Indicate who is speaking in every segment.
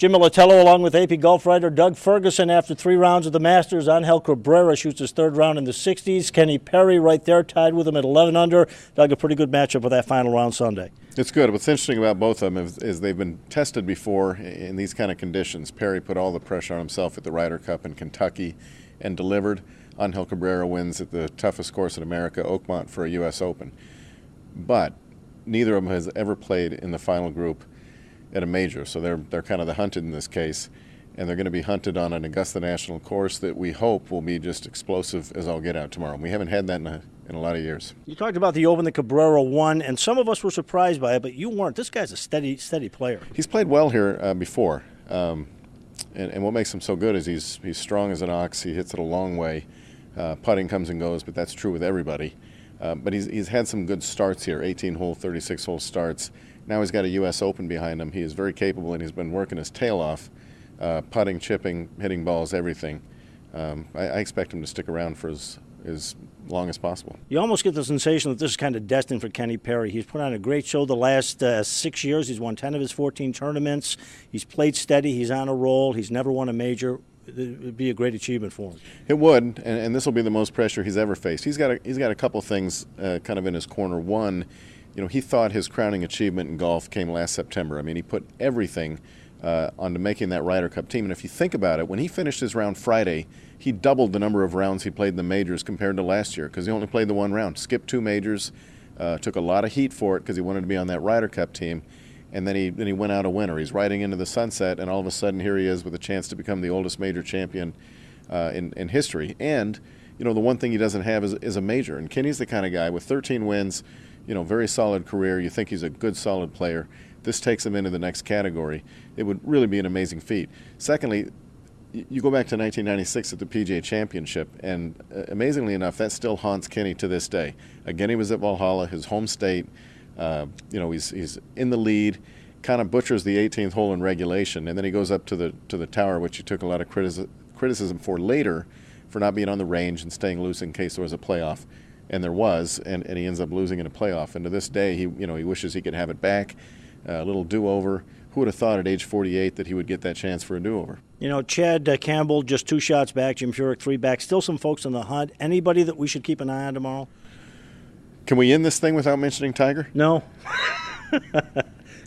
Speaker 1: Jim Militello along with AP Golf Writer Doug Ferguson after 3 rounds of the Masters. Angel Cabrera shoots his 3rd round in the 60s. Kenny Perry right there tied with him at 11 under. Doug, a pretty good matchup with that final round Sunday.
Speaker 2: It's good. What's interesting about both of them is they've been tested before in these kind of conditions. Perry put all the pressure on himself at the Ryder Cup in Kentucky and delivered. Angel Cabrera wins at the toughest course in America, Oakmont, for a U.S. Open. But neither of them has ever played in the final group at a major, so they're kind of the hunted in this case, and they're going to be hunted on an Augusta National course that we hope will be just explosive as all get out tomorrow. We haven't had that in a lot of years.
Speaker 1: You talked about the Open that Cabrera won, and some of us were surprised by it, but you weren't. This guy's a steady player.
Speaker 2: He's played well here before, and what makes him so good is he's strong as an ox. He hits it a long way. Putting comes and goes, but that's true with everybody. But he's had some good starts here, 18-hole, 36-hole starts. Now he's got a U.S. Open behind him. He is very capable, and he's been working his tail off, putting, chipping, hitting balls, everything. I expect him to stick around for as long as possible.
Speaker 1: You almost get the sensation that this is kind of destined for Kenny Perry. He's put on a great show the last 6 years. He's won 10 of his 14 tournaments. He's played steady. He's on a roll. He's never won a major. It would be a great achievement for him.
Speaker 2: It would, and this will be the most pressure he's ever faced. He's got a couple things kind of in his corner. One, he thought his crowning achievement in golf came last September. I mean, he put everything onto making that Ryder Cup team. And if you think about it, when he finished his round Friday, he doubled the number of rounds he played in the majors compared to last year because he only played the 1 round. Skipped 2 majors, took a lot of heat for it because he wanted to be on that Ryder Cup team. And then he went out a winner. He's riding into the sunset, and all of a sudden here he is with a chance to become the oldest major champion in history. And the one thing he doesn't have is a major. And Kenny's the kind of guy with 13 wins, very solid career. You think he's a good, solid player. This takes him into the next category. It would really be an amazing feat. Secondly, you go back to 1996 at the PGA Championship, and amazingly enough, that still haunts Kenny to this day. Again, he was at Valhalla, his home state. He's in the lead, kind of butchers the 18th hole in regulation, and then he goes up to the tower, which he took a lot of criticism for later for not being on the range and staying loose in case there was a playoff. And there was, and he ends up losing in a playoff. And to this day, he wishes he could have it back, a little do-over. Who would have thought at age 48 that he would get that chance for a do-over?
Speaker 1: Chad Campbell just 2 shots back, Jim Furyk 3 back. Still some folks in the hunt. Anybody that we should keep an eye on tomorrow?
Speaker 2: Can we end this thing without mentioning Tiger?
Speaker 1: No.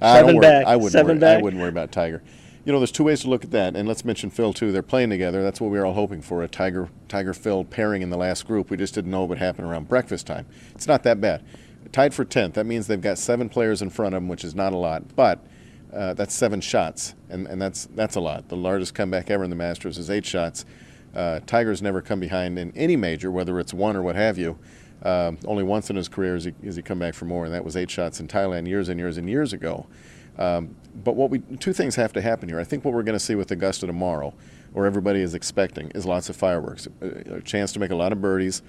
Speaker 2: 7
Speaker 1: back.
Speaker 2: I wouldn't worry about Tiger. There's 2 ways to look at that, and let's mention Phil too. They're playing together. That's what we were all hoping for, a Tiger-Phil pairing in the last group. We just didn't know it would happen around breakfast time. It's not that bad. Tied for 10th. That means they've got 7 players in front of them, which is not a lot, but that's 7 shots, and that's a lot. The largest comeback ever in the Masters is 8 shots. Tiger's never come behind in any major, whether it's 1 or what have you. Only once in his career has he come back for more, and that was 8 shots in Thailand years and years and years ago. But 2 things have to happen here. I think what we're going to see with Augusta tomorrow, or everybody is expecting, is lots of fireworks. A chance to make a lot of birdies,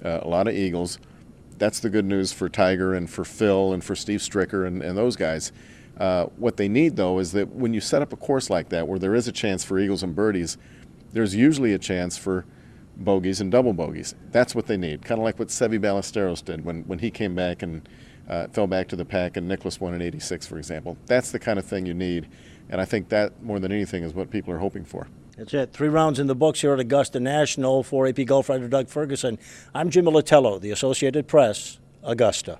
Speaker 2: a lot of eagles. That's the good news for Tiger and for Phil and for Steve Stricker and those guys. What they need, though, is that when you set up a course like that where there is a chance for eagles and birdies, there's usually a chance for bogeys and double bogeys. That's what they need, kind of like what Seve Ballesteros did when he came back and fell back to the pack and Nicklaus won in '86, for example. That's the kind of thing you need, and I think that, more than anything, is what people are hoping for.
Speaker 1: That's it. 3 rounds in the books here at Augusta National. For AP Golf Writer Doug Ferguson, I'm Jim Militello, the Associated Press, Augusta.